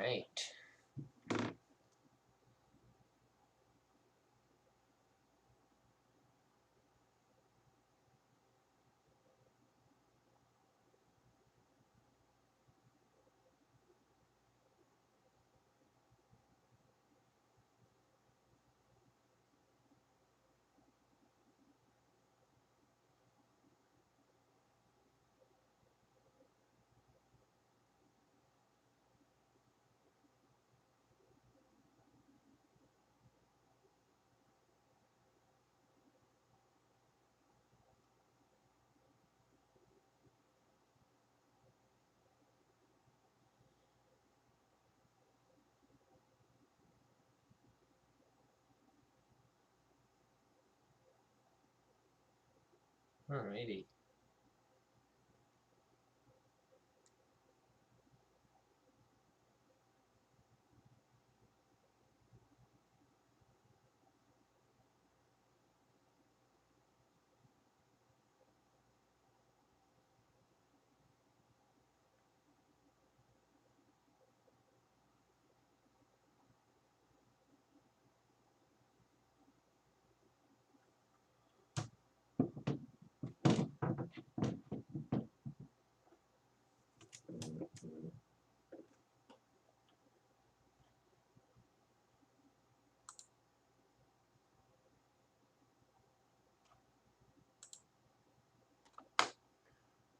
right. Alrighty.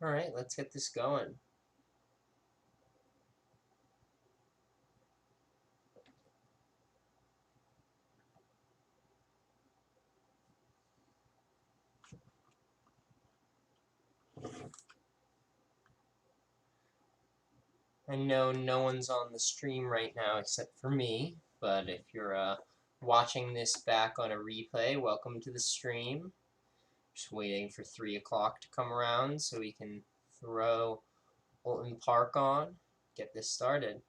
Alright, let's get this going. I know no one's on the stream right now except for me, but if you're watching this back on a replay, welcome to the stream. Just waiting for 3 o'clock to come around so we can throw Oulton Park on, get this started.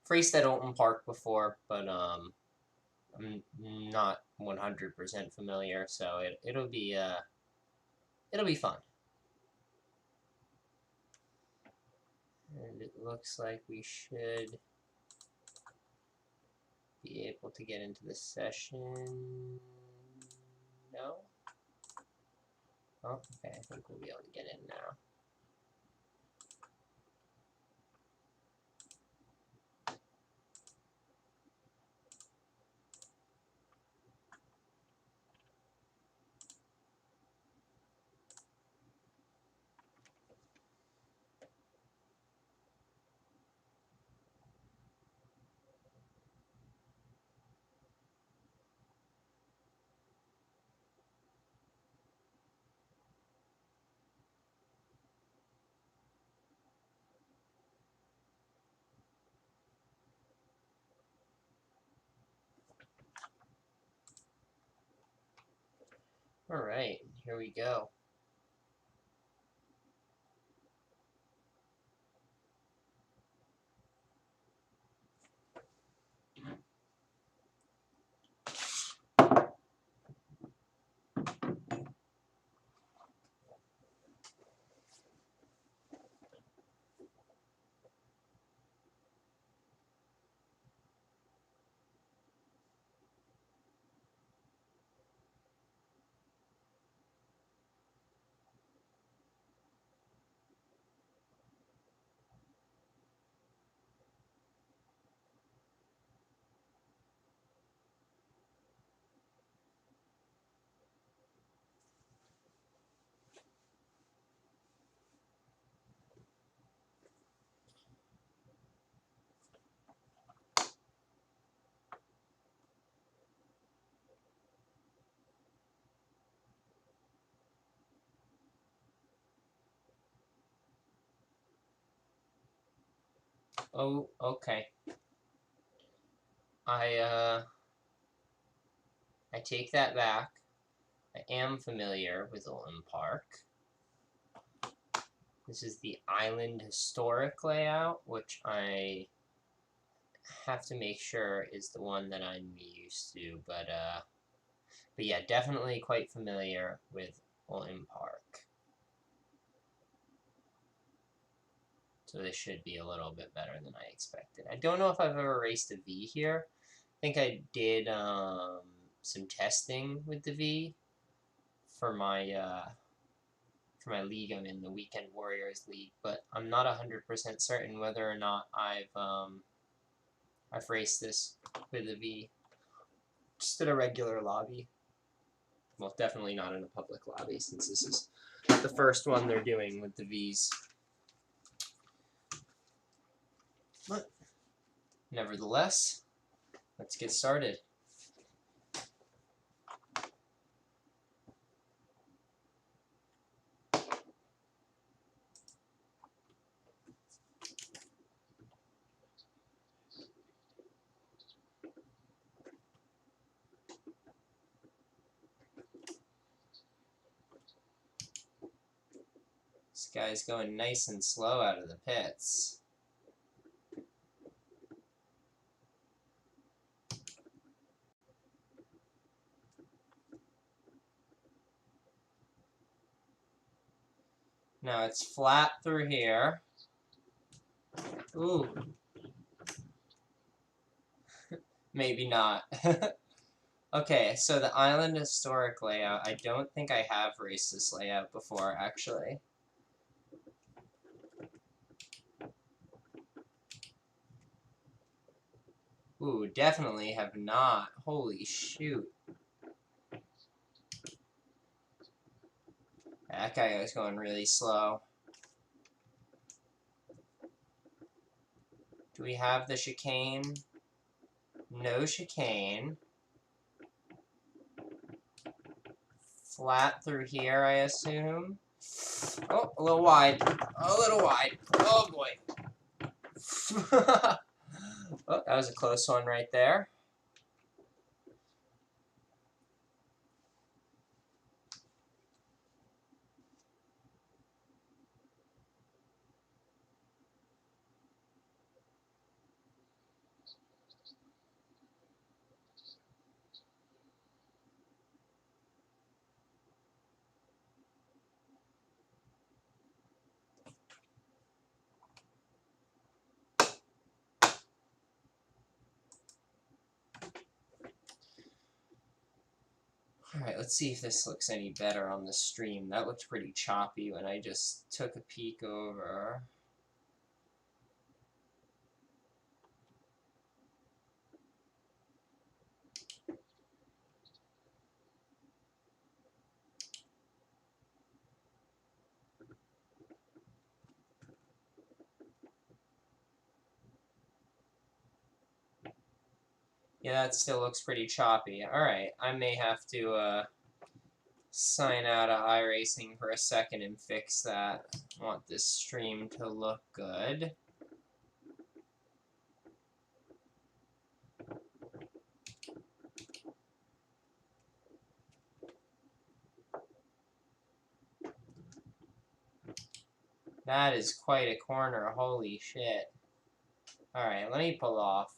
Raced at Oulton Park before, but I'm not 100% familiar, so it'll be fun. And it looks like we should be able to get into the session. No? Oh, okay, I think we'll be able to get in now. Alright, here we go. Oh, okay. I take that back. I am familiar with Oulton Park. This is the Island Historic layout, which I have to make sure is the one that I'm used to, but yeah, definitely quite familiar with Oulton Park. So this should be a little bit better than I expected. I don't know if I've ever raced a V here. I think I did some testing with the V for my league I'm in, the Weekend Warriors League, but I'm not 100% certain whether or not I've raced this with a V. Just in a regular lobby. Well, definitely not in a public lobby, since this is the first one they're doing with the Vs. But nevertheless, let's get started. This guy's going nice and slow out of the pits. Now it's flat through here. Ooh. Maybe not. Okay, so the island historic layout, I don't think I have raced this layout before, actually. Ooh, definitely have not. Holy shoot. That guy was going really slow. Do we have the chicane? No chicane. Flat through here, I assume. Oh, a little wide. A little wide. Oh, boy. Oh, that was a close one right there. Alright, let's see if this looks any better on the stream. That looked pretty choppy when I just took a peek over. Yeah, that still looks pretty choppy. Alright, I may have to sign out of iRacing for a second and fix that. I want this stream to look good. That is quite a corner, holy shit. Alright, let me pull off.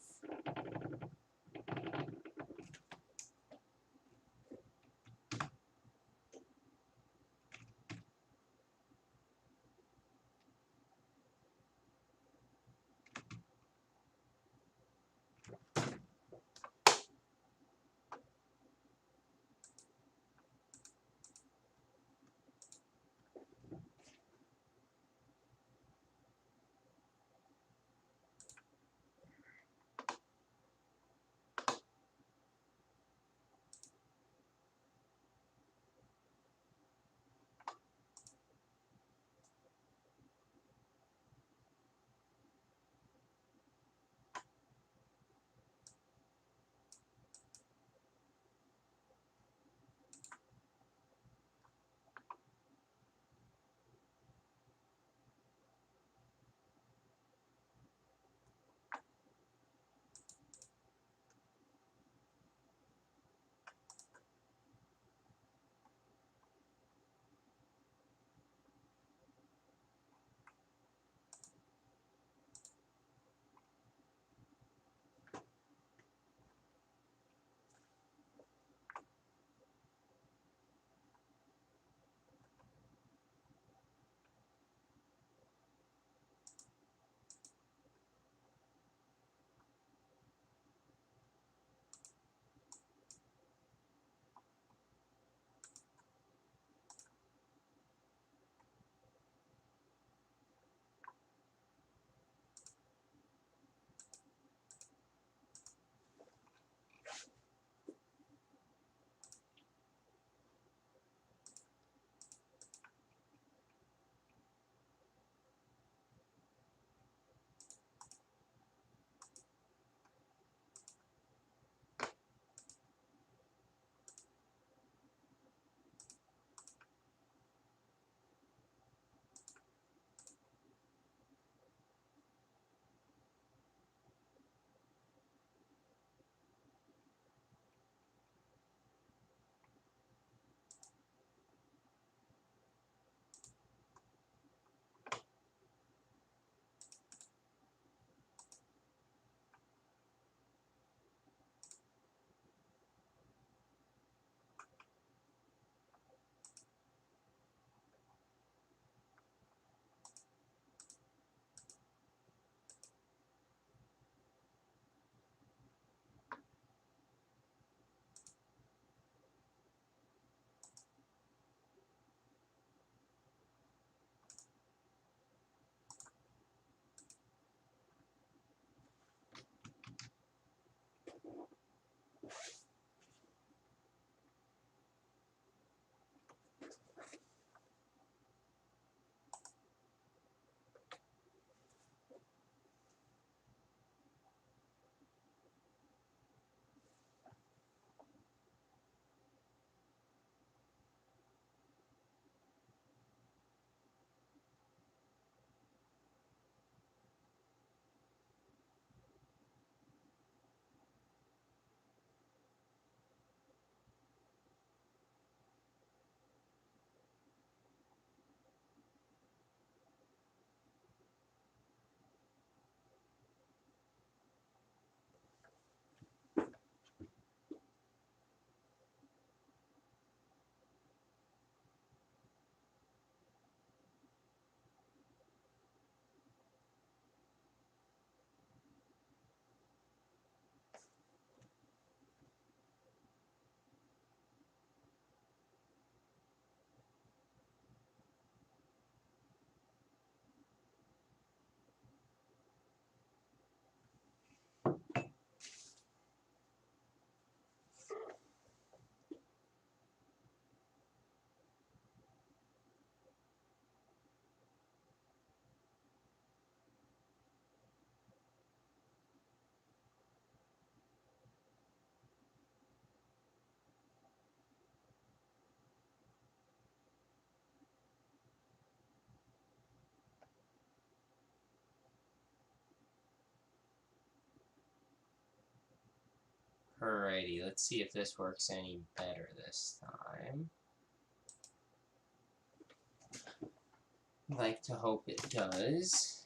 Alrighty, let's see if this works any better this time. I'd like to hope it does.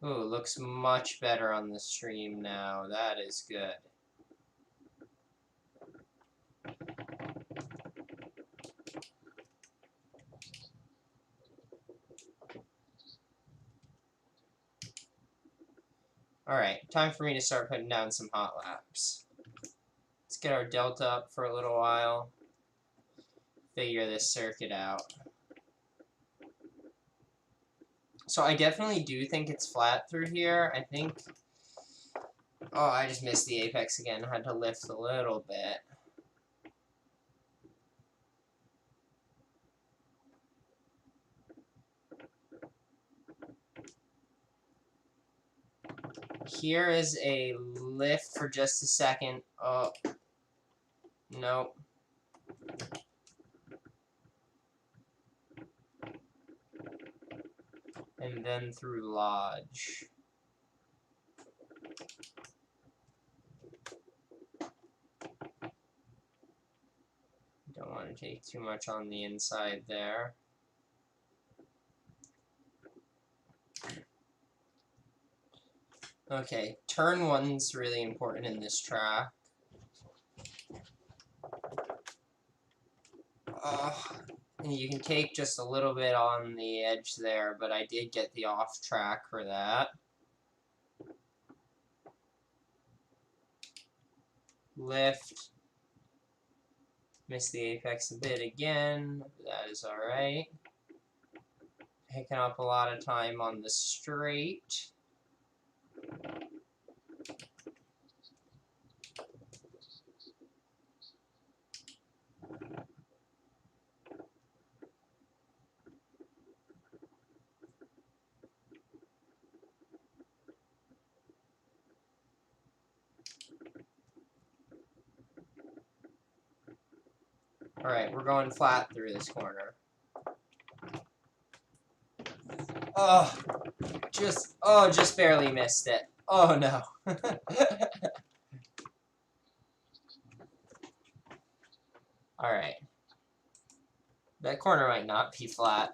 Ooh, looks much better on the stream now. That is good. Alright, time for me to start putting down some hot laps. Let's get our delta up for a little while. Figure this circuit out. So I definitely do think it's flat through here. I think... Oh, I just missed the apex again. I had to lift a little bit. Here is a lift for just a second. Oh. Nope. And then through Lodge. Don't want to take too much on the inside there. Okay, turn 1's really important in this track. And you can take just a little bit on the edge there, but I did get the off track for that. Lift. Missed the apex a bit again. That is alright. Picking up a lot of time on the straight. Alright, we're going flat through this corner. Just barely missed it. Oh no. Alright. That corner might not be flat.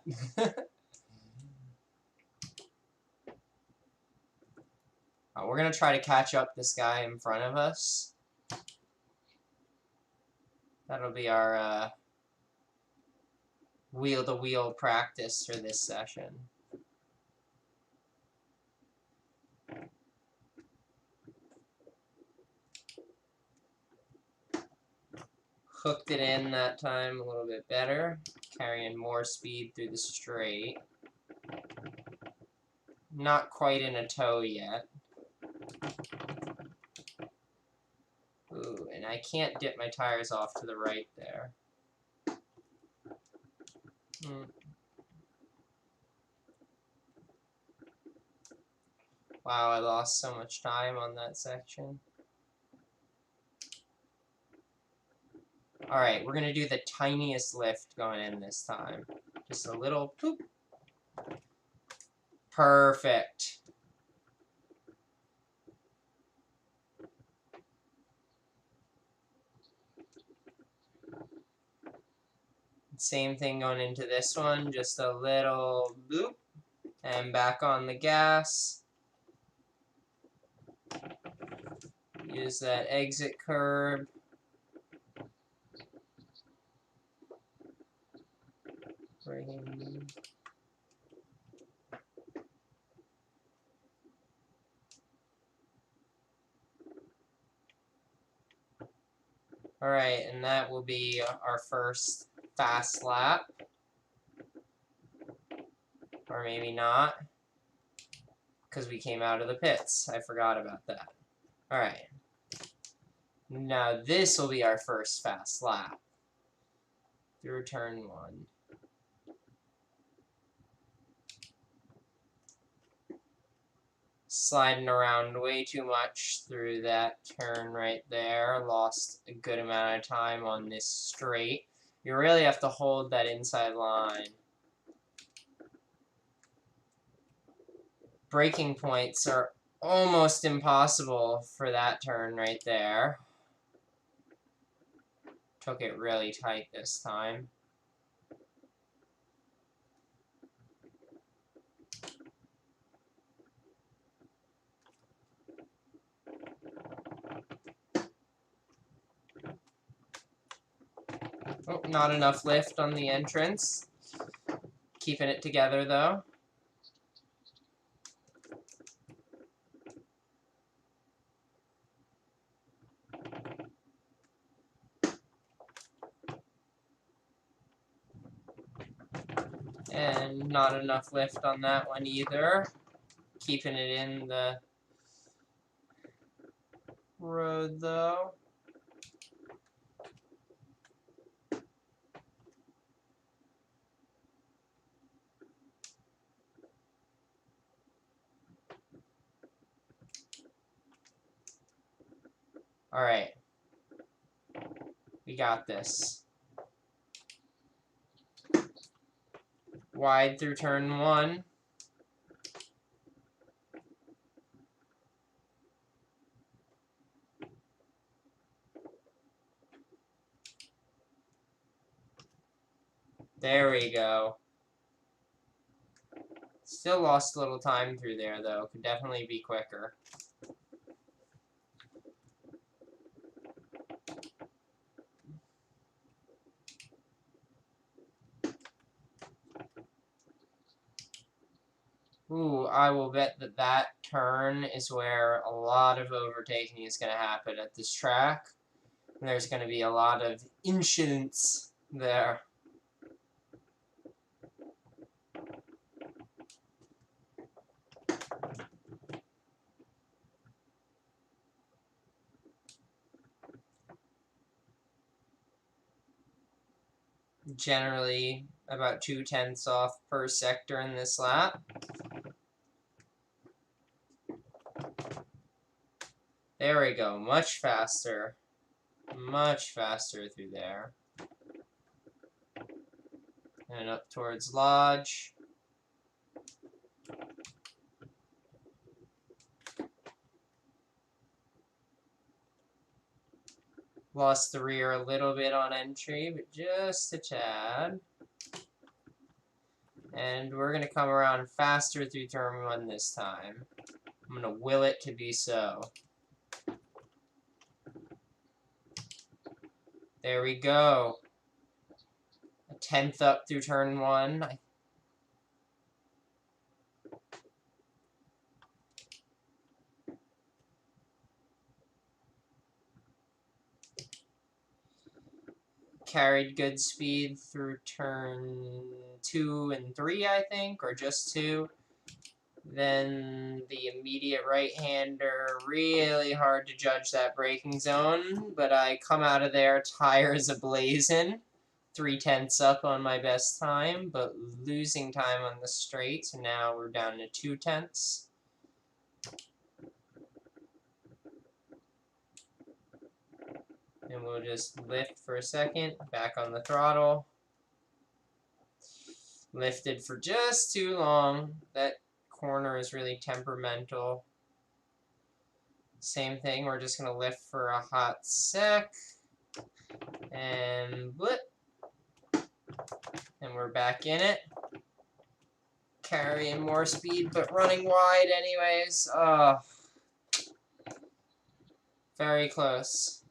We're gonna try to catch up this guy in front of us. That'll be our wheel-to-wheel practice for this session. Hooked it in that time a little bit better, carrying more speed through the straight. Not quite in a toe yet. Ooh, and I can't dip my tires off to the right there. Wow, I lost so much time on that section. Alright, we're going to do the tiniest lift going in this time. Just a little poop. Perfect. Same thing going into this one, just a little boop. And back on the gas. Use that exit curb. Alright, and that will be our first fast lap. Or maybe not, because we came out of the pits. I forgot about that. Alright. Now this will be our first fast lap. through turn 1. Sliding around way too much through that turn right there. Lost a good amount of time on this straight. You really have to hold that inside line. Braking points are almost impossible for that turn right there. Took it really tight this time. Oh, not enough lift on the entrance. Keeping it together though. And not enough lift on that one either. Keeping it in the road though. Alright. We got this. Wide through turn 1. There we go. Still lost a little time through there, though. Could definitely be quicker. Ooh, I will bet that that turn is where a lot of overtaking is going to happen at this track. There's going to be a lot of incidents there. Generally about 0.2 off per sector in this lap. There we go, much faster through there. And up towards Lodge. Lost the rear a little bit on entry, but just a tad. And we're going to come around faster through turn 1 this time. I'm going to will it to be so. There we go. A 10th up through turn 1. Carried good speed through turn 2 and 3, I think, or just 2. Then the immediate right-hander, really hard to judge that braking zone, but I come out of there tires ablazing, 0.3 up on my best time, but losing time on the straight, so now we're down to 0.2. And we'll just lift for a second, back on the throttle. Lifted for just too long. That corner is really temperamental. Same thing, we're just going to lift for a hot sec. And blip. And we're back in it. Carrying more speed, but running wide anyways. Oh, very close.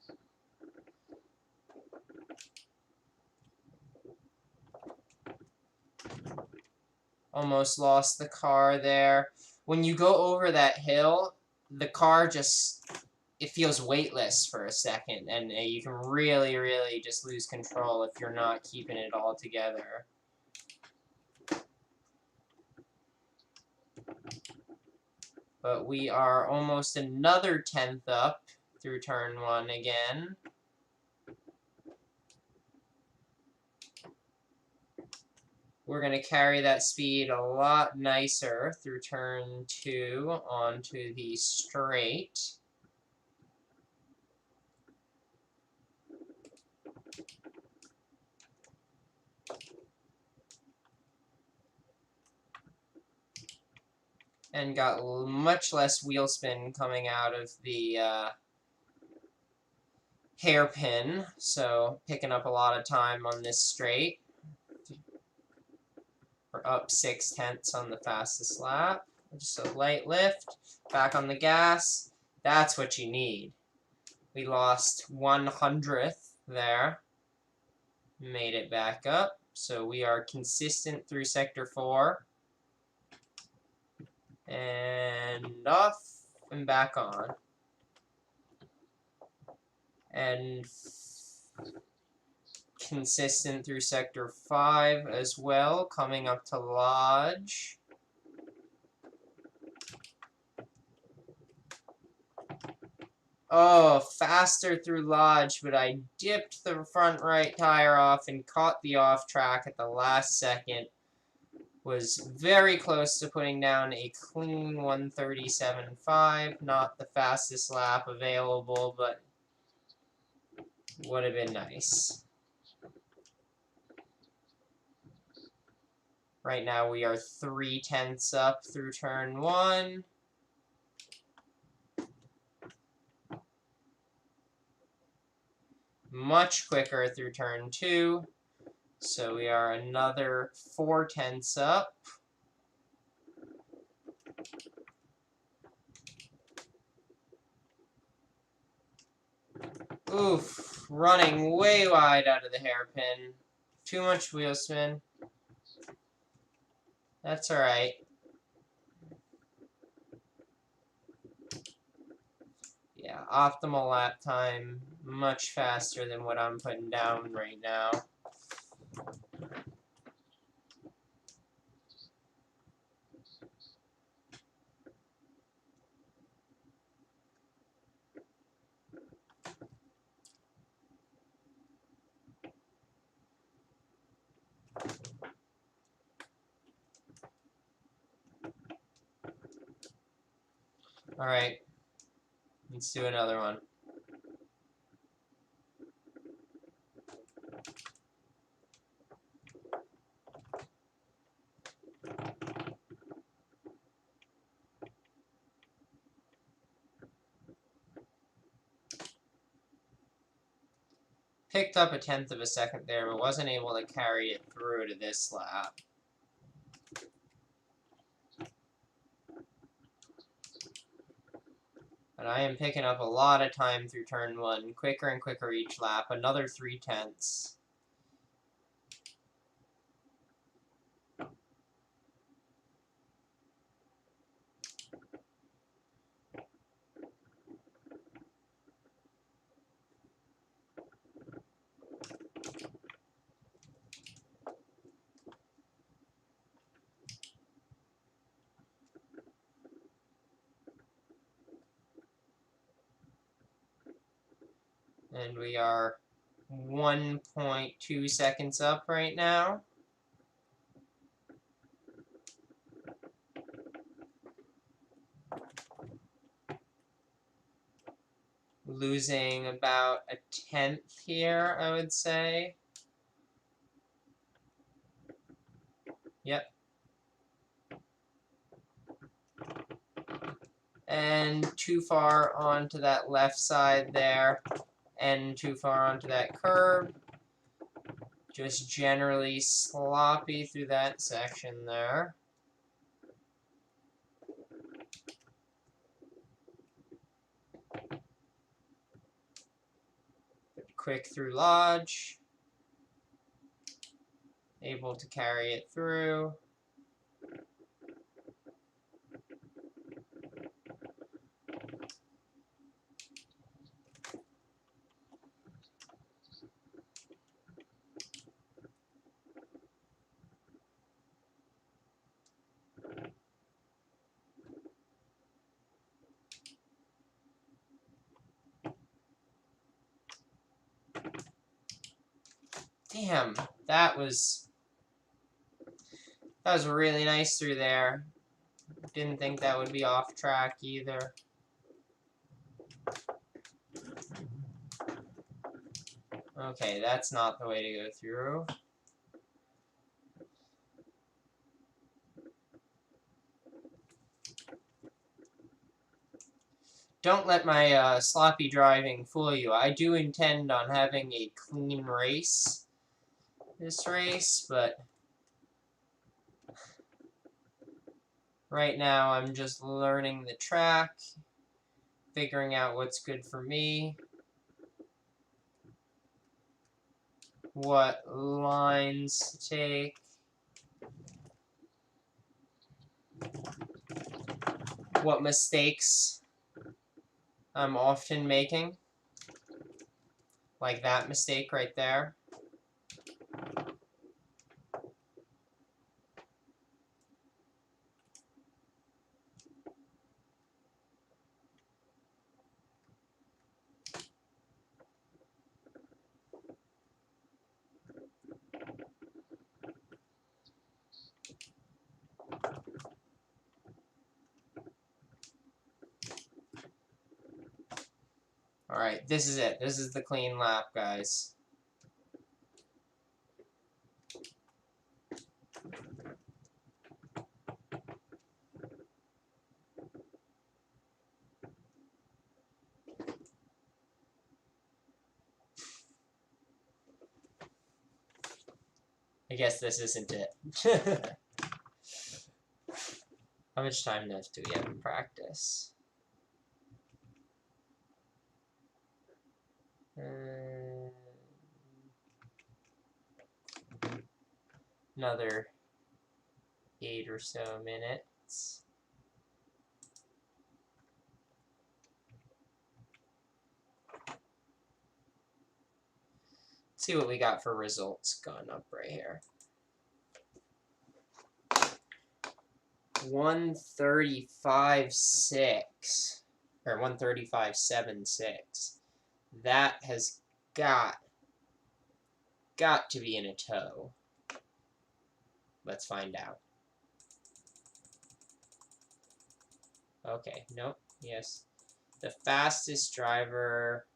Almost lost the car there. When you go over that hill, the car just, it feels weightless for a second, and you can really, really just lose control if you're not keeping it all together. But we are almost another 10th up through turn 1 again. We're going to carry that speed a lot nicer through turn 2 onto the straight. And got much less wheel spin coming out of the hairpin, so picking up a lot of time on this straight. We're up 0.6 on the fastest lap. Just a light lift, back on the gas. That's what you need. We lost 1/100th there. Made it back up, so we are consistent through Sector 4. And off and back on. And consistent through Sector 5 as well, coming up to Lodge. Oh, faster through Lodge, but I dipped the front right tire off and caught the off track at the last second. Was very close to putting down a clean 1:37.5. Not the fastest lap available, but would have been nice. Right now we are 0.3 up through turn 1. Much quicker through turn 2. So we are another 0.4 up. Oof, running way wide out of the hairpin. Too much wheel spin. That's alright. Yeah, optimal lap time, much faster than what I'm putting down right now. Alright, let's do another one. Picked up 1/10 of a second there, but wasn't able to carry it through to this lap. But I am picking up a lot of time through turn 1, quicker and quicker each lap, another 0.3. And we are 1.2 seconds up right now. Losing about 1/10 here, I would say. Yep. And too far onto that left side there, and too far onto that curb. Just generally sloppy through that section there. Quick through Lodge. Able to carry it through. Damn. That was really nice through there. Didn't think that would be off track either. Okay, that's not the way to go through. Don't let my sloppy driving fool you. I do intend on having a clean race this race, but right now I'm just learning the track, figuring out what's good for me, what lines to take, what mistakes I'm often making, like that mistake right there. Alright, this is it. This is the clean lap, guys. I guess this isn't it. How much time left do we have in practice? Another 8 or so minutes. Let's see what we got for results going up right here. 135.6 or 135.76. That has got to be in a tow. Let's find out. Okay, nope. Yes. The fastest driver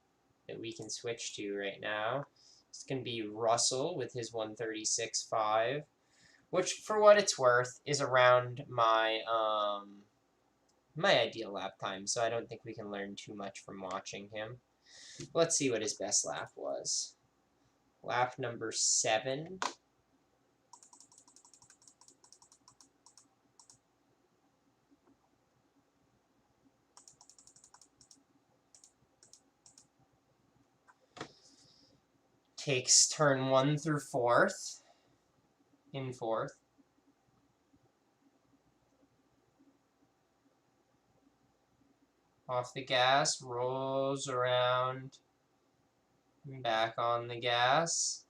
that we can switch to right now is going to be Russell with his 136.5, which, for what it's worth, is around my my ideal lap time, so I don't think we can learn too much from watching him. Let's see what his best lap was. Lap number 7. Takes turn 1 through 4th. In 4th. Off the gas, rolls around, back on the gas.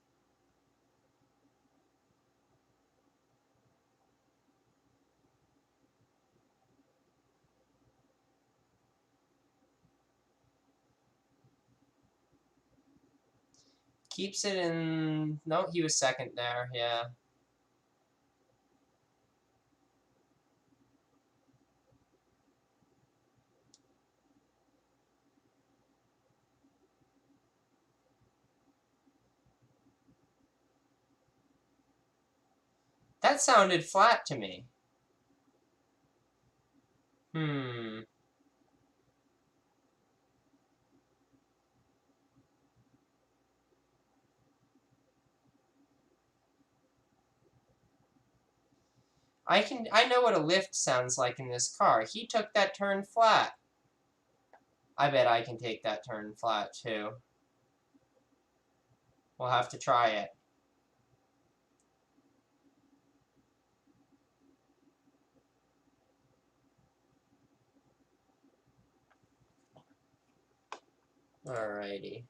Keeps it in... No, he was second there, yeah. That sounded flat to me. I know what a lift sounds like in this car. He took that turn flat. I bet I can take that turn flat too. We'll have to try it. Alrighty.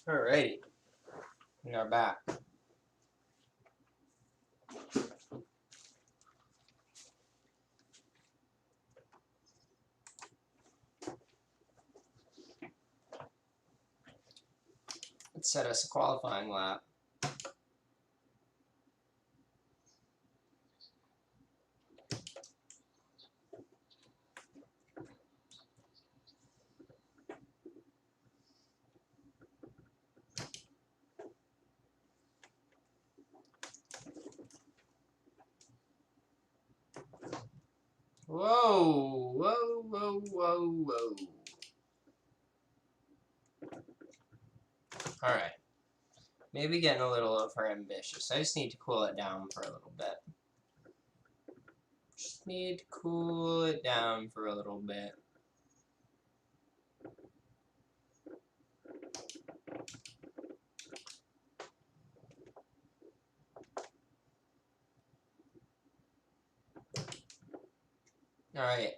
Alrighty, we are back. Let's set us a qualifying lap. Whoa, whoa, whoa, whoa, whoa. Alright. Maybe getting a little overambitious. I just need to cool it down for a little bit. Just need to cool it down for a little bit. Alright.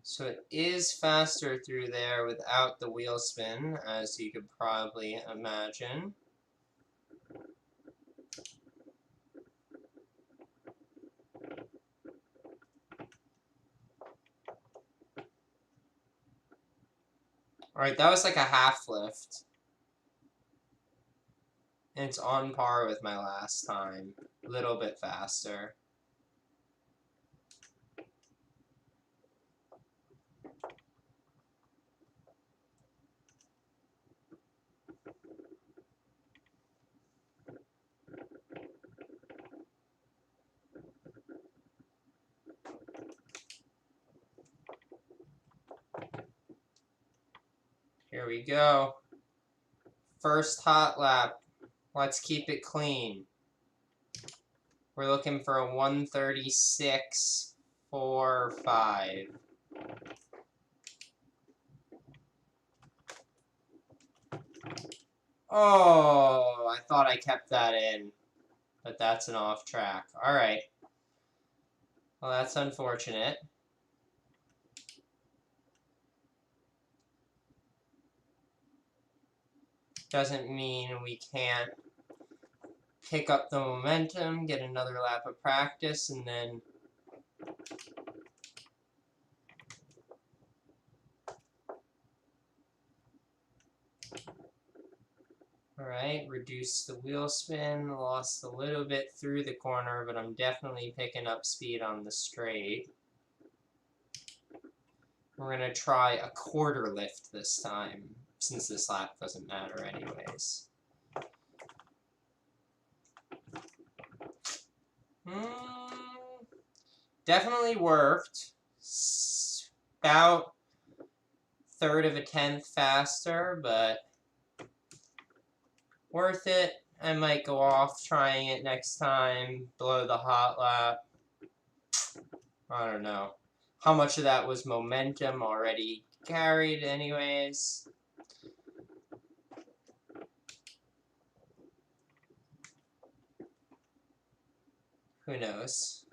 So it is faster through there without the wheel spin, as you could probably imagine. Alright, that was like a half lift. And it's on par with my last time. A little bit faster. Here we go. First hot lap. Let's keep it clean. We're looking for a 1:36.45. Oh, I thought I kept that in, but that's an off track. All right. Well, that's unfortunate. Doesn't mean we can't pick up the momentum, get another lap of practice, and then alright, reduce the wheel spin, lost a little bit through the corner, but I'm definitely picking up speed on the straight. We're going to try a quarter lift this time, since this lap doesn't matter anyways. Definitely worked. About third of a tenth faster, but worth it. I might go off trying it next time, blow the hot lap. I don't know. How much of that was momentum already carried anyways? Who knows?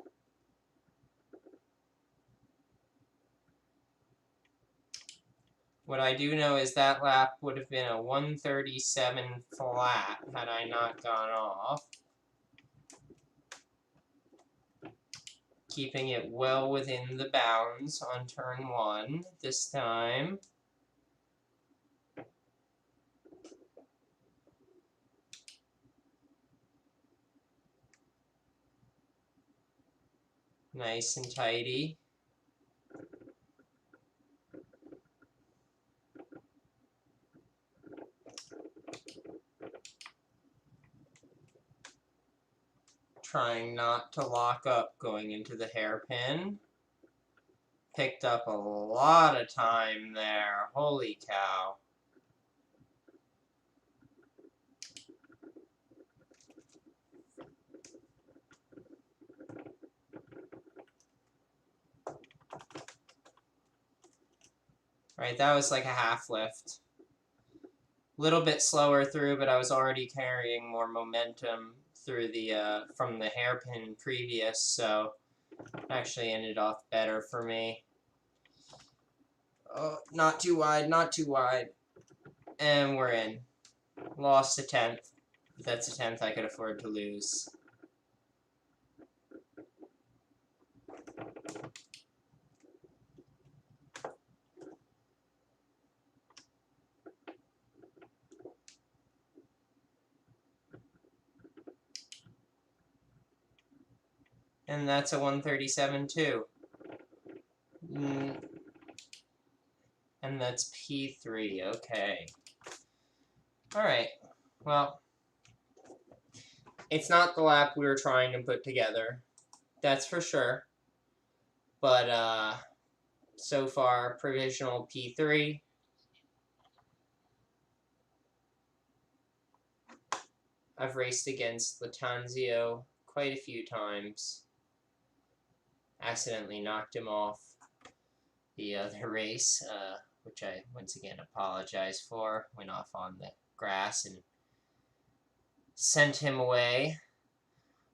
What I do know is that lap would have been a 1:37 flat had I not gone off. Keeping it well within the bounds on turn 1 this time. Nice and tidy. Trying not to lock up going into the hairpin. Picked up a lot of time there. Holy cow. Right, that was like a half lift. Little bit slower through, but I was already carrying more momentum through the from the hairpin previous, so actually ended off better for me. Oh, not too wide, not too wide. And we're in. Lost a 10th. That's a 10th I could afford to lose. And that's a 137 too. And that's P3, okay. Alright, well, it's not the lap we were trying to put together, that's for sure. But, so far, provisional P3. I've raced against Latanzio quite a few times. Accidentally knocked him off the other race, which I once again apologize for. Went off on the grass and sent him away,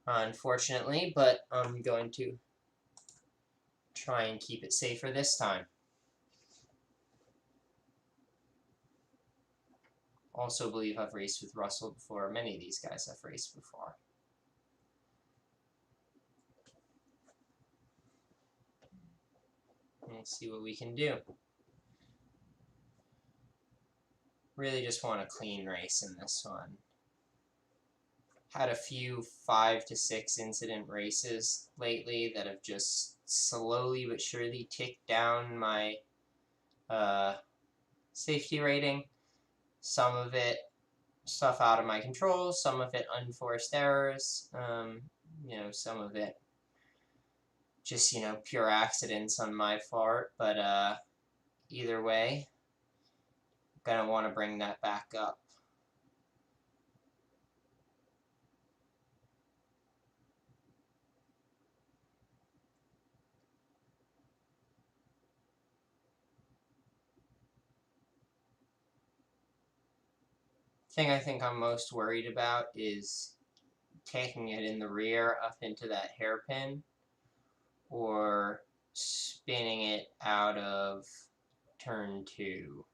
unfortunately, but I'm going to try and keep it safer this time. Also believe I've raced with Russell before. Many of these guys I've raced before. Let's see what we can do. Really just want a clean race in this one. Had a few 5 to 6 incident races lately that have just slowly but surely ticked down my safety rating. Some of it stuff out of my control, some of it unforced errors, some of it just, pure accidents on my part, but either way, I'm gonna want to bring that back up. Thing I think I'm most worried about is taking it in the rear up into that hairpin or spinning it out of turn 2.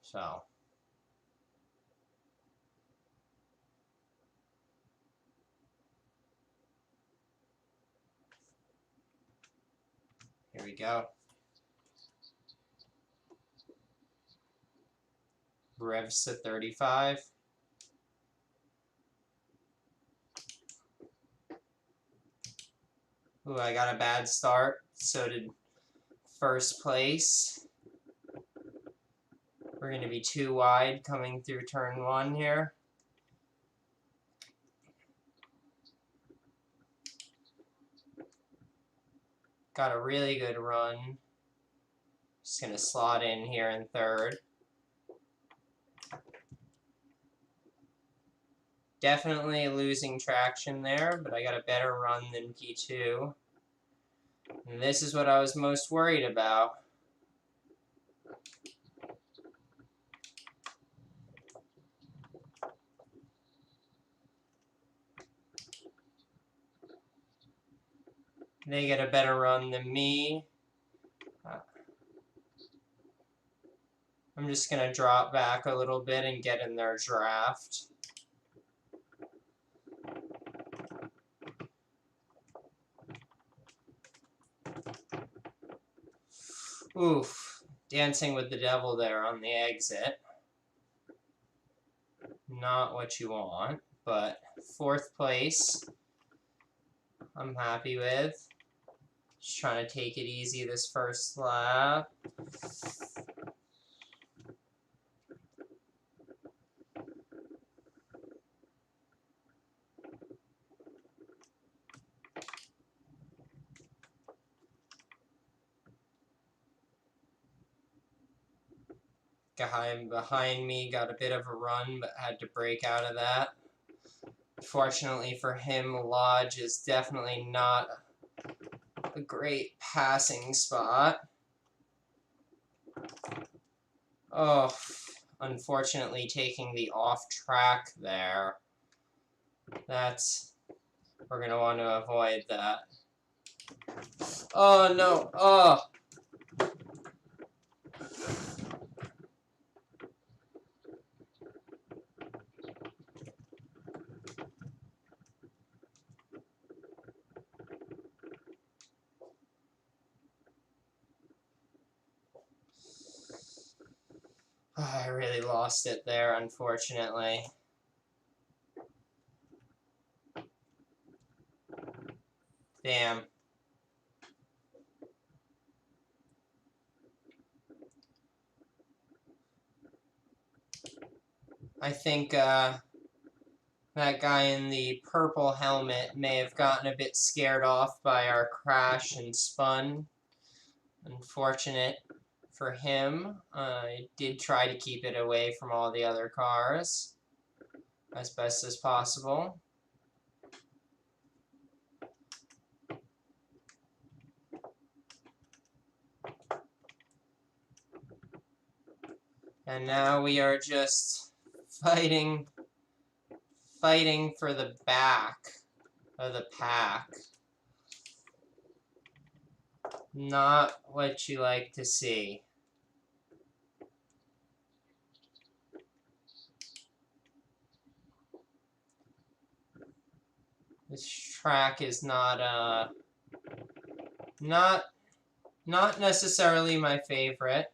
So here we go. Revs to 35. Ooh, I got a bad start. So did first place. We're going to be too wide coming through turn 1 here. Got a really good run. Just going to slot in here in third. Definitely losing traction there, but I got a better run than P2. And this is what I was most worried about. They get a better run than me. I'm just going to drop back a little bit and get in their draft. Oof. Dancing with the devil there on the exit. Not what you want, but 4th place I'm happy with. Just trying to take it easy this first lap. Guy behind me got a bit of a run, but had to break out of that. Fortunately for him, Lodge is definitely not a great passing spot. Oh, unfortunately taking the off track there. We're going to want to avoid that. Oh no! Oh! Oh, I really lost it there, unfortunately. Damn. I think that guy in the purple helmet may have gotten a bit scared off by our crash and spun. Unfortunate for him. I did try to keep it away from all the other cars as best as possible. And now we are just fighting for the back of the pack. Not what you like to see. This track is not necessarily my favorite,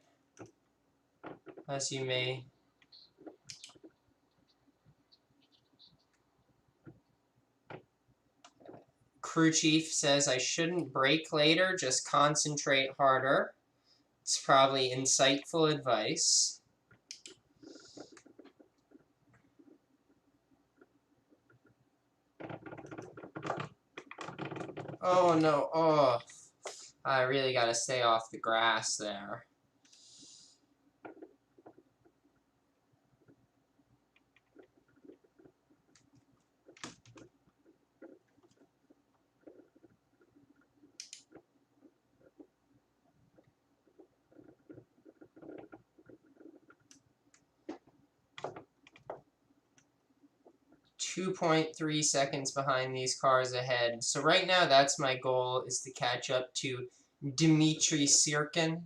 as you may. Crew chief says I shouldn't brake later, just concentrate harder. It's probably insightful advice. Oh no, oh. I really gotta stay off the grass there. .3 seconds behind these cars ahead. So right now that's my goal, is to catch up to Dmitry Sirkin.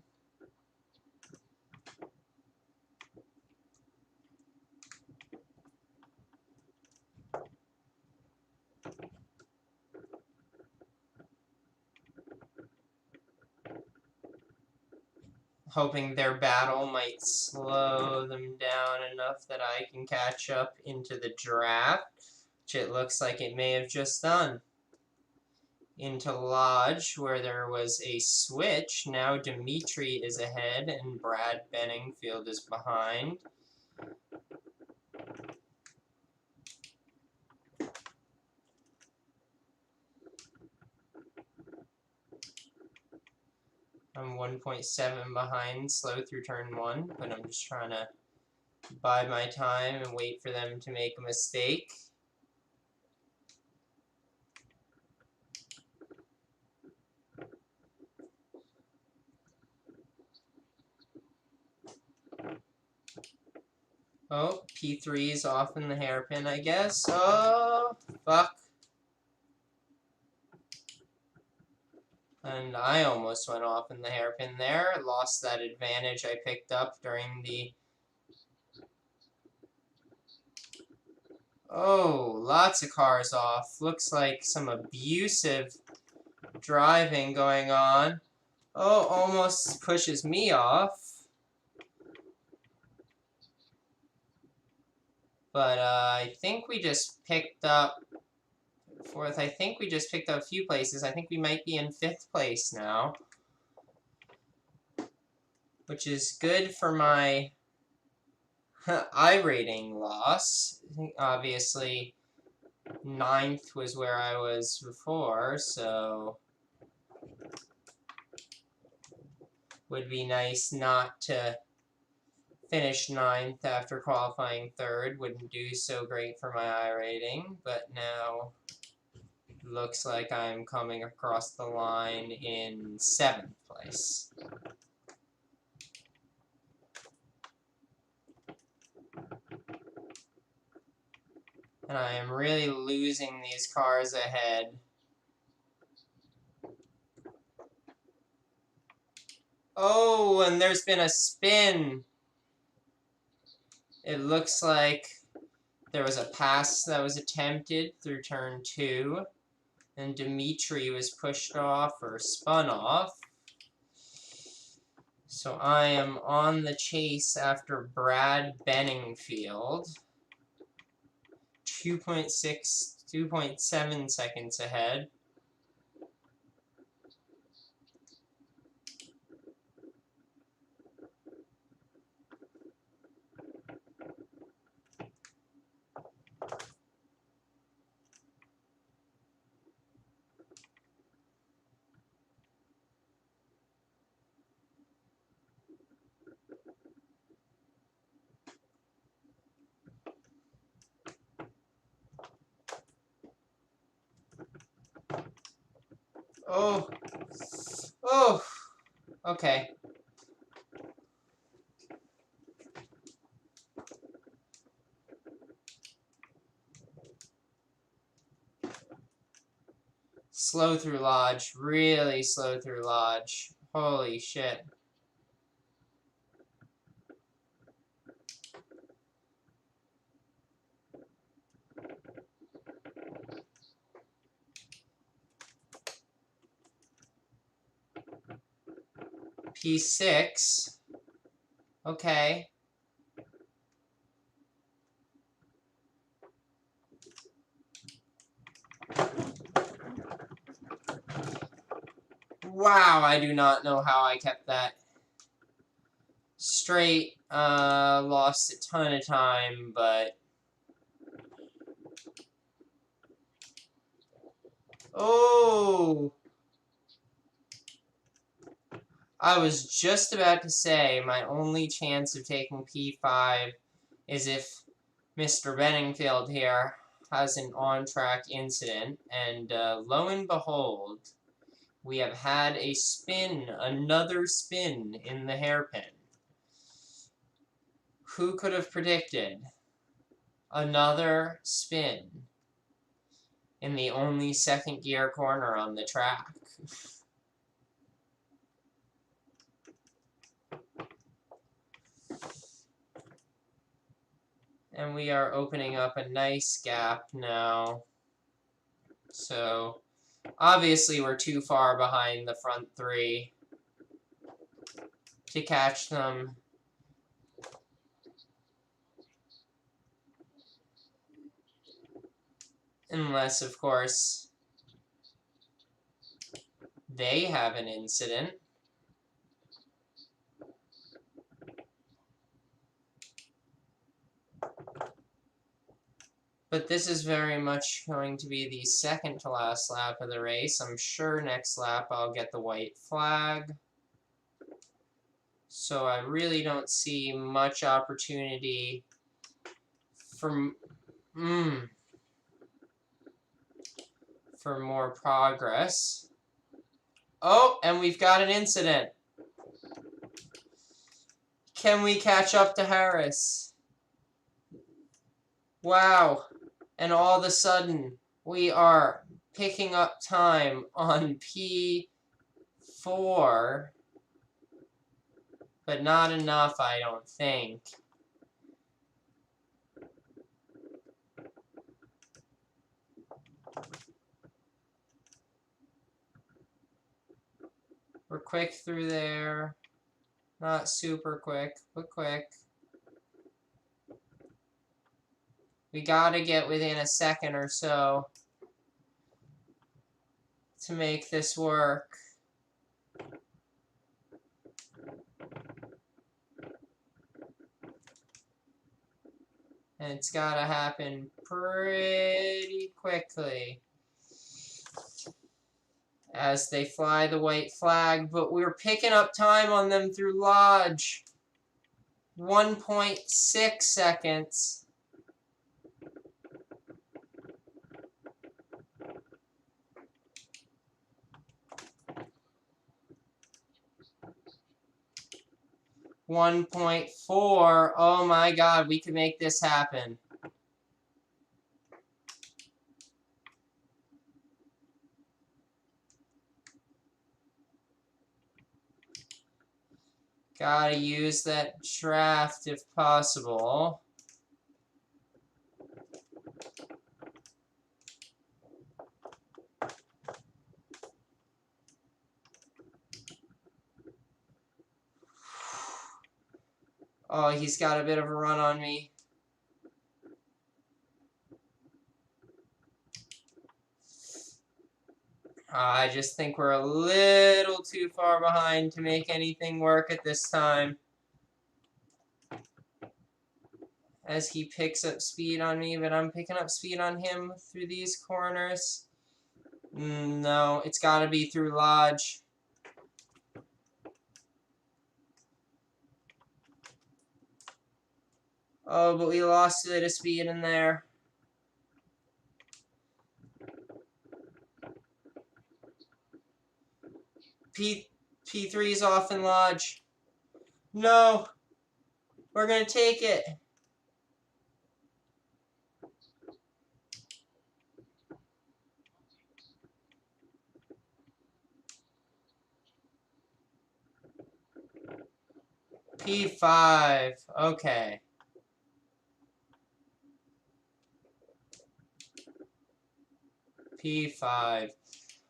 Hoping their battle might slow them down enough that I can catch up into the draft, which it looks like it may have just done. Into Lodge, where there was a switch. Now Dimitri is ahead and Brad Benningfield is behind. I'm 1.7 behind, slow through turn 1, but I'm just trying to bide my time and wait for them to make a mistake. Oh, P3 is off in the hairpin, I guess. Oh, fuck. And I almost went off in the hairpin there. Lost that advantage I picked up during the... Oh, lots of cars off. Looks like some abusive driving going on. Oh, almost pushes me off. But I think we just picked up fourth. I think we just picked up a few places. I think we might be in 5th place now, which is good for my iRating loss. I think obviously 9th was where I was before, so would be nice not to finish 9th after qualifying 3rd. Wouldn't do so great for my iRating, but now looks like I'm coming across the line in 7th place. And I am really losing these cars ahead. Oh, and there's been a spin. It looks like there was a pass that was attempted through turn 2, and Dimitri was pushed off or spun off. So I am on the chase after Brad Benningfield. 2.7 seconds ahead. Oh, oh, okay. Slow through Lodge, really slow through Lodge. Holy shit. P6. Okay. Wow, I do not know how I kept that straight. Lost a ton of time, but... Oh! I was just about to say my only chance of taking P5 is if Mr. Benningfield here has an on-track incident, and lo and behold, we have had a spin, another spin in the hairpin. Who could have predicted another spin in the only second gear corner on the track? And we are opening up a nice gap now. So, obviously we're too far behind the front three to catch them. Unless, of course, they have an incident. But this is very much going to be the second to last lap of the race. I'm sure next lap I'll get the white flag. So I really don't see much opportunity for more progress. Oh, and we've got an incident. Can we catch up to Harris? Wow. And all of a sudden, we are picking up time on P4. But not enough, I don't think. We're quick through there. Not super quick, but quick. We gotta get within a second or so to make this work. And it's gotta happen pretty quickly as they fly the white flag, but we're picking up time on them through Lodge. 1.6 seconds. $1.4. Oh my God, we can make this happen. Gotta use that draft if possible. Oh, he's got a bit of a run on me. I just think we're a little too far behind to make anything work at this time. As he picks up speed on me, but I'm picking up speed on him through these corners. No, it's got to be through Lodge. Oh, but we lost a bit of speed in there. P3's off in Lodge. No, we're going to take it. P5, okay. P5.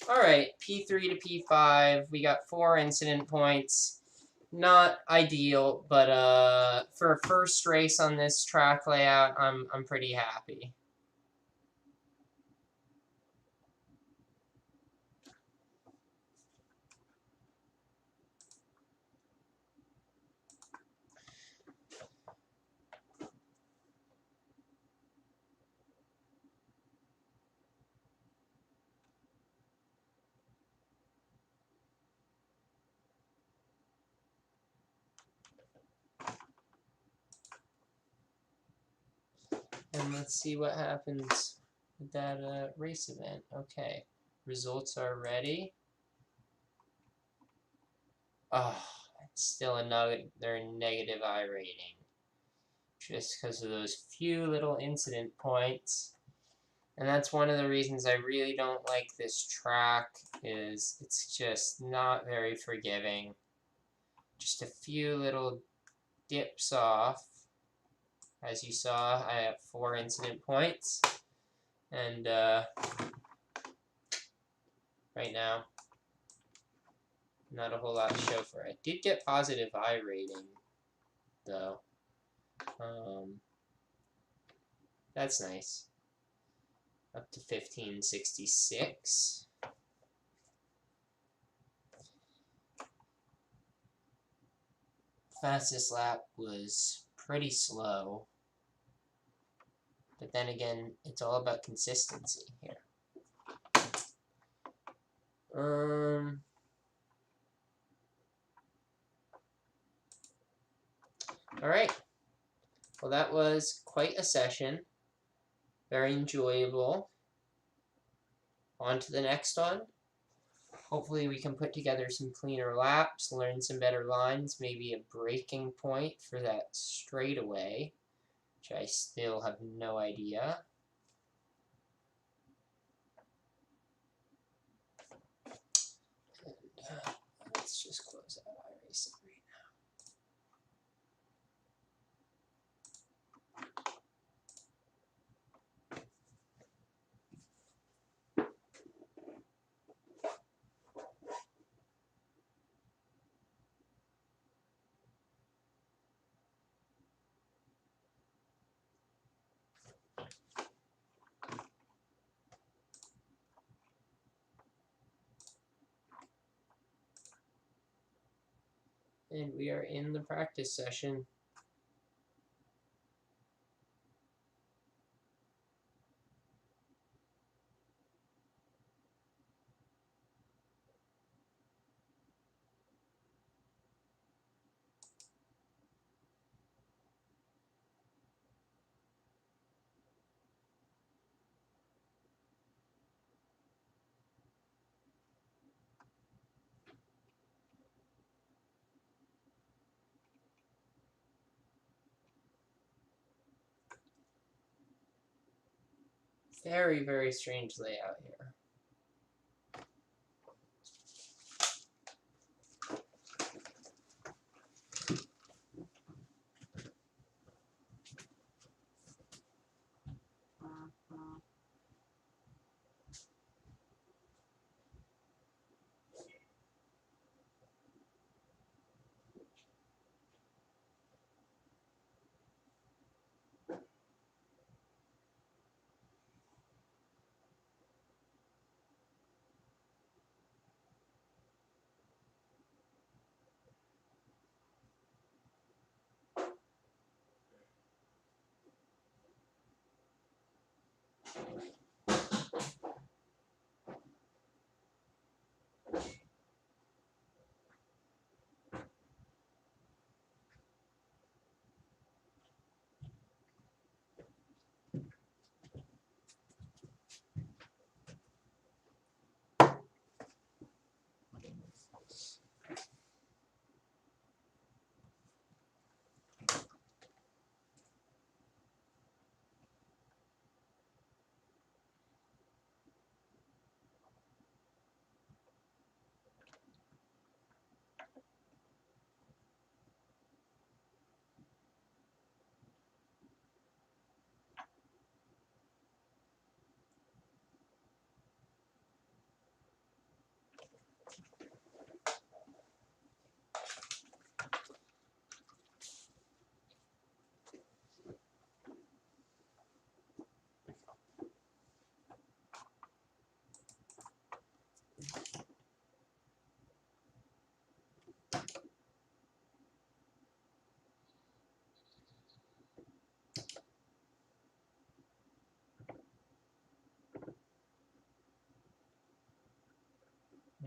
All right, P3 to P5. We got 4 incident points. Not ideal, but for a first race on this track layout, I'm pretty happy. And let's see what happens with that race event. Okay, results are ready. Oh, it's still another negative iRating. Just because of those few little incident points. And that's one of the reasons I really don't like this track, is it's just not very forgiving. Just a few little dips off. As you saw, I have 4 incident points. And right now, not a whole lot to show for it. Did get positive iRating, though. That's nice. Up to 1566. Fastest lap was pretty slow. But then again, it's all about consistency here. Alright. Well, that was quite a session. Very enjoyable. On to the next one. Hopefully we can put together some cleaner laps, learn some better lines, maybe a braking point for that straightaway, which I still have no idea. And let's just close out iRacing right now. And we are in the practice session. Very, very strange layout here.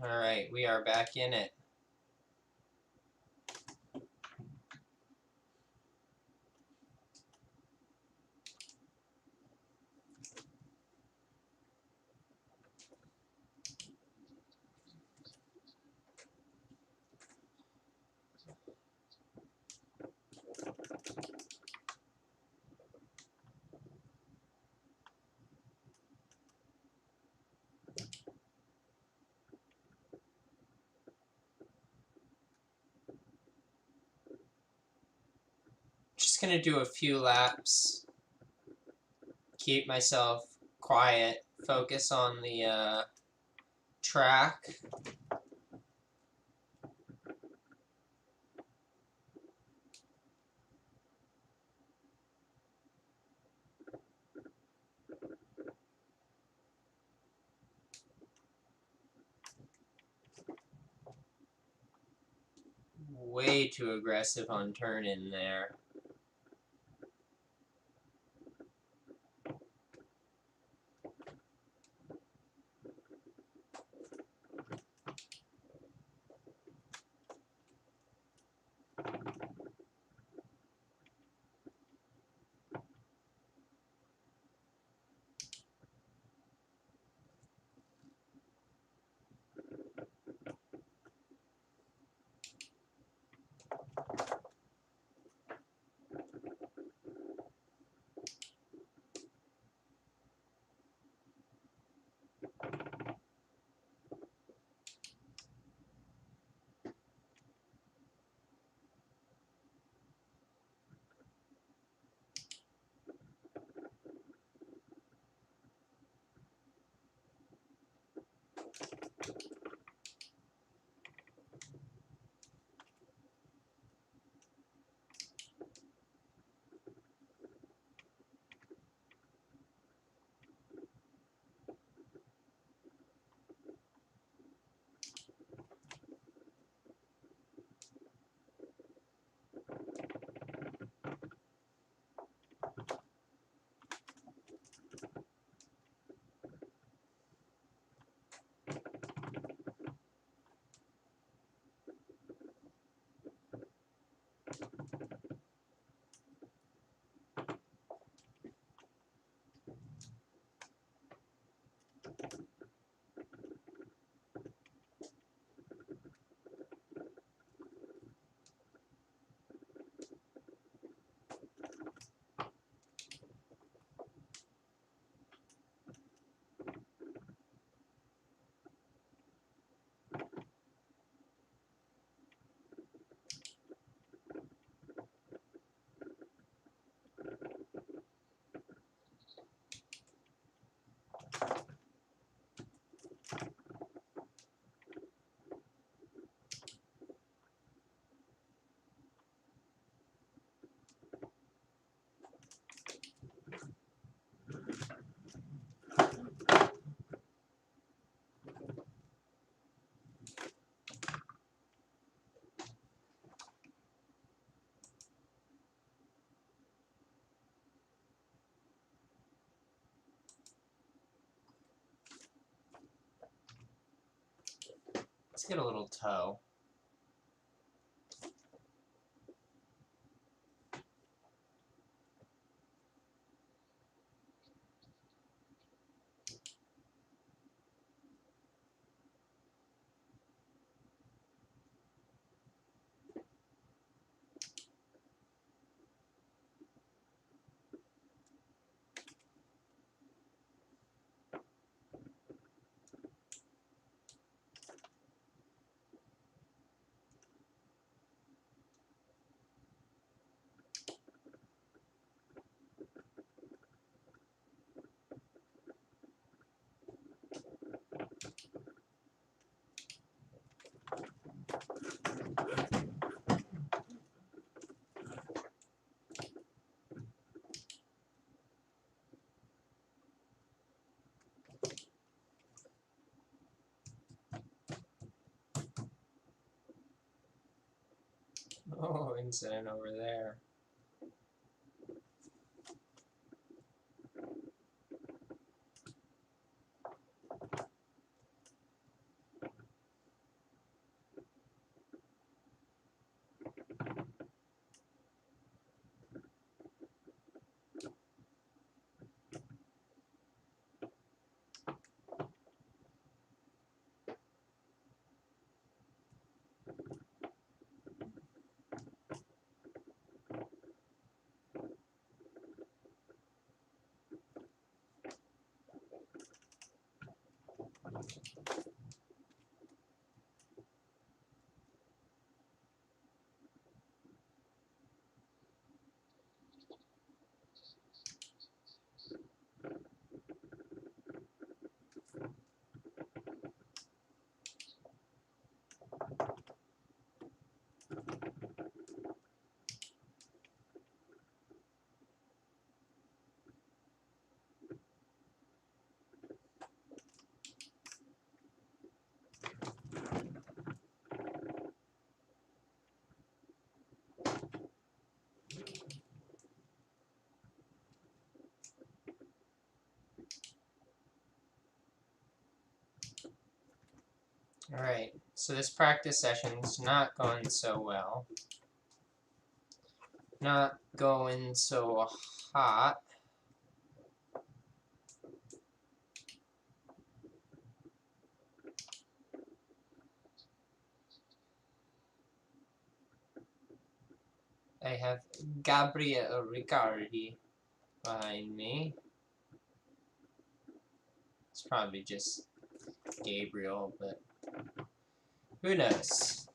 Alright, we are back in it. Just gonna do a few laps, keep myself quiet, focus on the track. Way too aggressive on turn in there. Let's get a little toe. Oh, incident over there. Alright, so this practice session's not going so well. Not going so hot. I have Gabriel Riccardi behind me. It's probably just Gabriel, but who knows?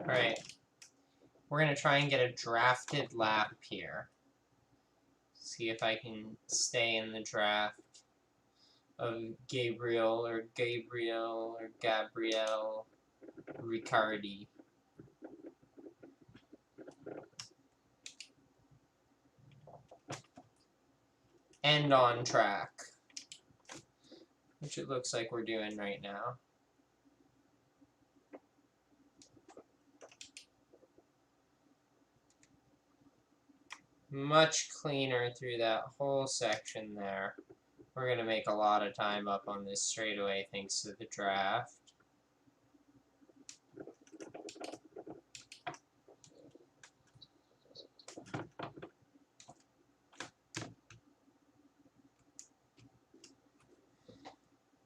Alright. We're going to try and get a drafted lap here. See if I can stay in the draft of Gabriel Riccardi. And on track, which it looks like we're doing right now. Much cleaner through that whole section there. We're going to make a lot of time up on this straightaway thanks to the draft.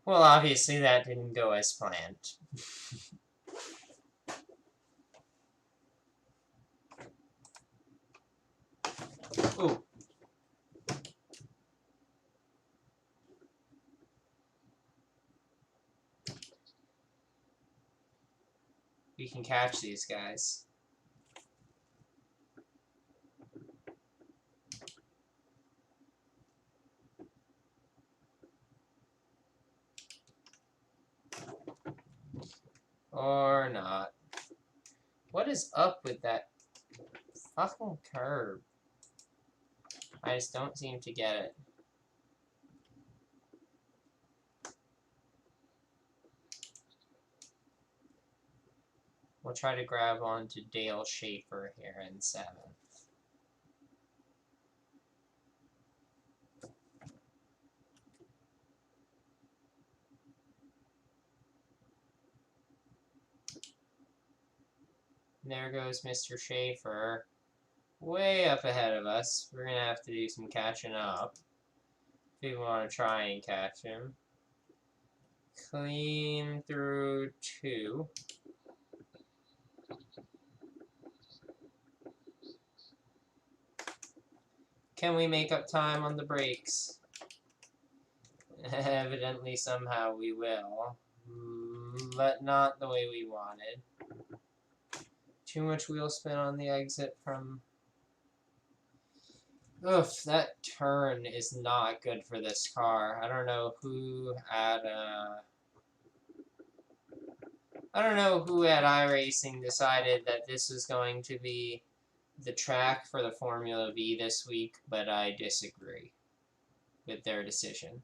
Well, obviously that didn't go as planned. Ooh. We can catch these guys. Or not. What is up with that fucking curb? I just don't seem to get it. We'll try to grab onto Dale Schaefer here in 7th. And there goes Mr. Schaefer. Way up ahead of us. We're going to have to do some catching up if we want to try and catch him. Clean through 2. Can we make up time on the brakes? Evidently, somehow we will. But not the way we wanted. Too much wheel spin on the exit from... Oof, that turn is not good for this car. I don't know who at iRacing decided that this was going to be the track for the Formula V this week, but I disagree with their decision.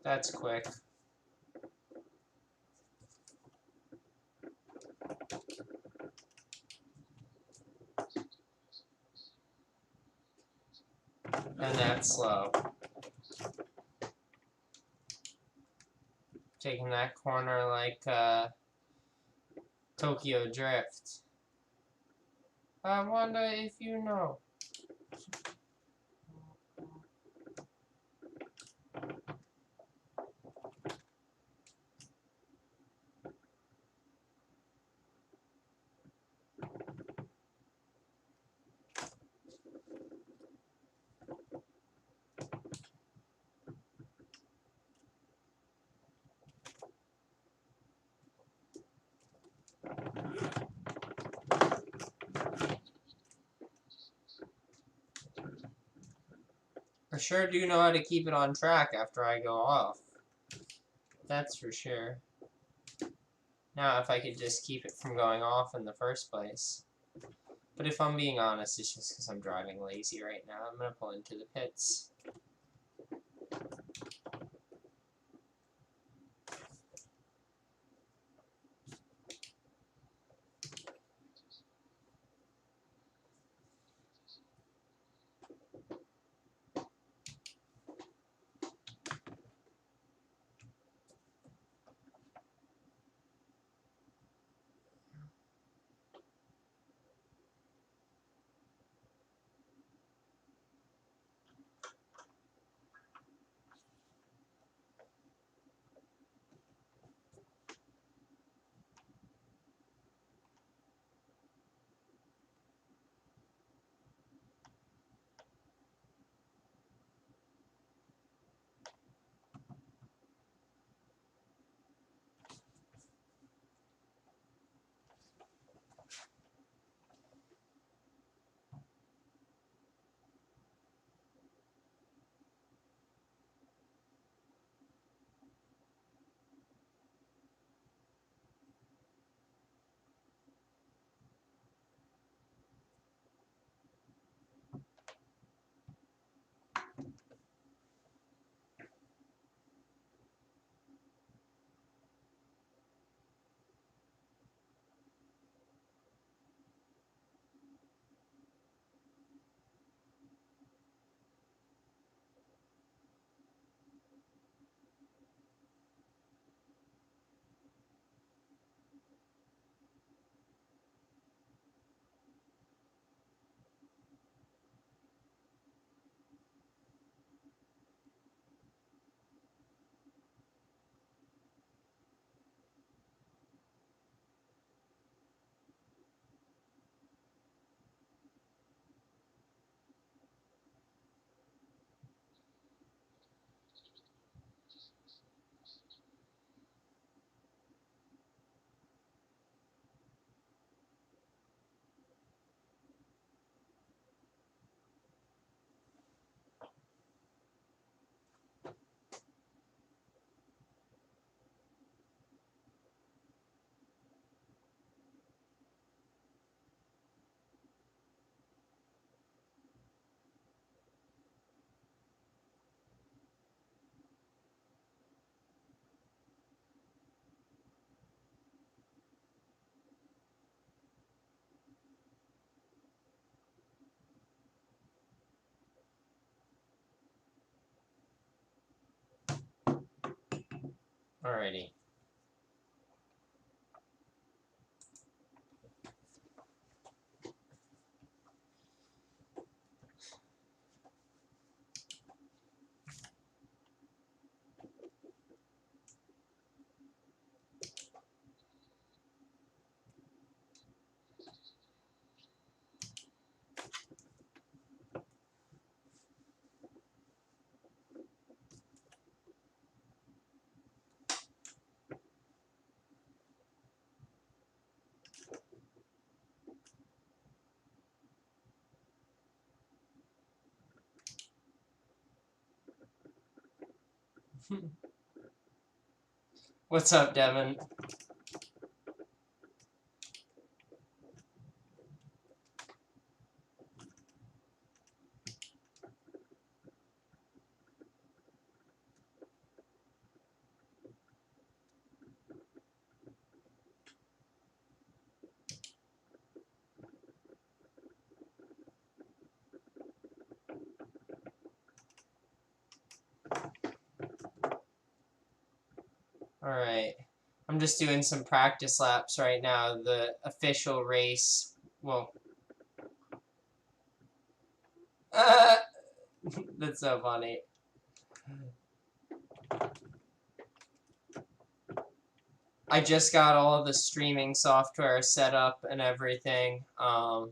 That's quick. And that's slow. Taking that corner like Tokyo Drift. I wonder if you know. I sure do know how to keep it on track after I go off. That's for sure. Now, if I could just keep it from going off in the first place. But if I'm being honest, it's just because I'm driving lazy right now. I'm going to pull into the pits. Alrighty. What's up, Devin? Alright. I'm just doing some practice laps right now. The official race, well, that's so funny. I just got all of the streaming software set up and everything. I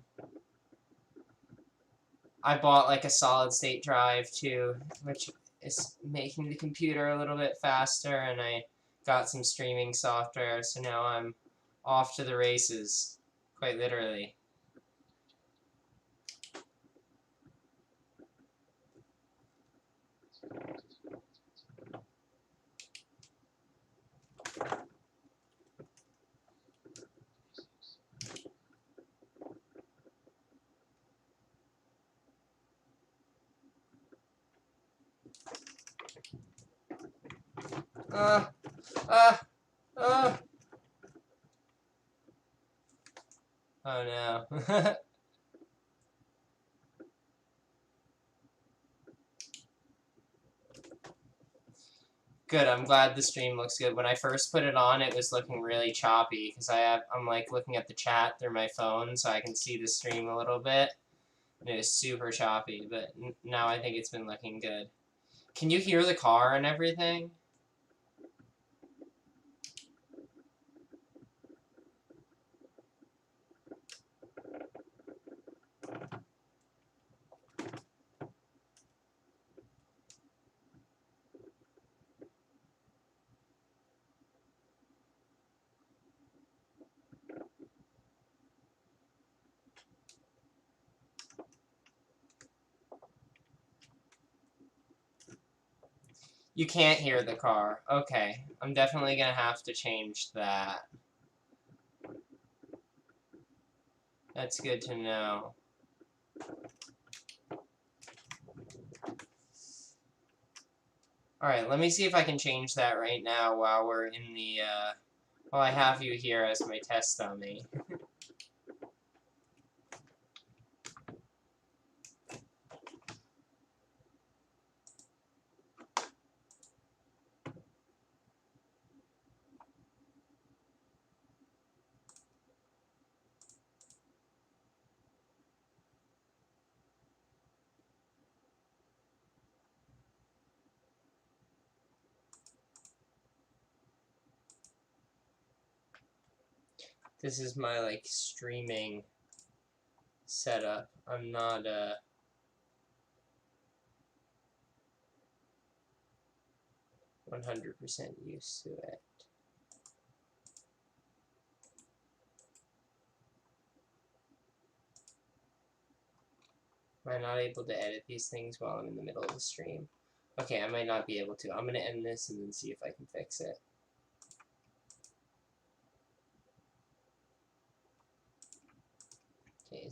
bought like a solid state drive too, which is making the computer a little bit faster, and I got some streaming software, so now I'm off to the races, quite literally. Uh, uh, uh. Oh no. Good, I'm glad the stream looks good. When I first put it on, it was looking really choppy because I'm like looking at the chat through my phone so I can see the stream a little bit. And it was super choppy, but now I think it's been looking good. Can you hear the car and everything? You can't hear the car. Okay, I'm definitely gonna have to change that. That's good to know. Alright, let me see if I can change that right now while we're in the, while I have you here as my test dummy. This is my, like, streaming setup. I'm not, 100% used to it. Am I not able to edit these things while I'm in the middle of the stream? Okay, I might not be able to. I'm going to end this and then see if I can fix it. Okay, is it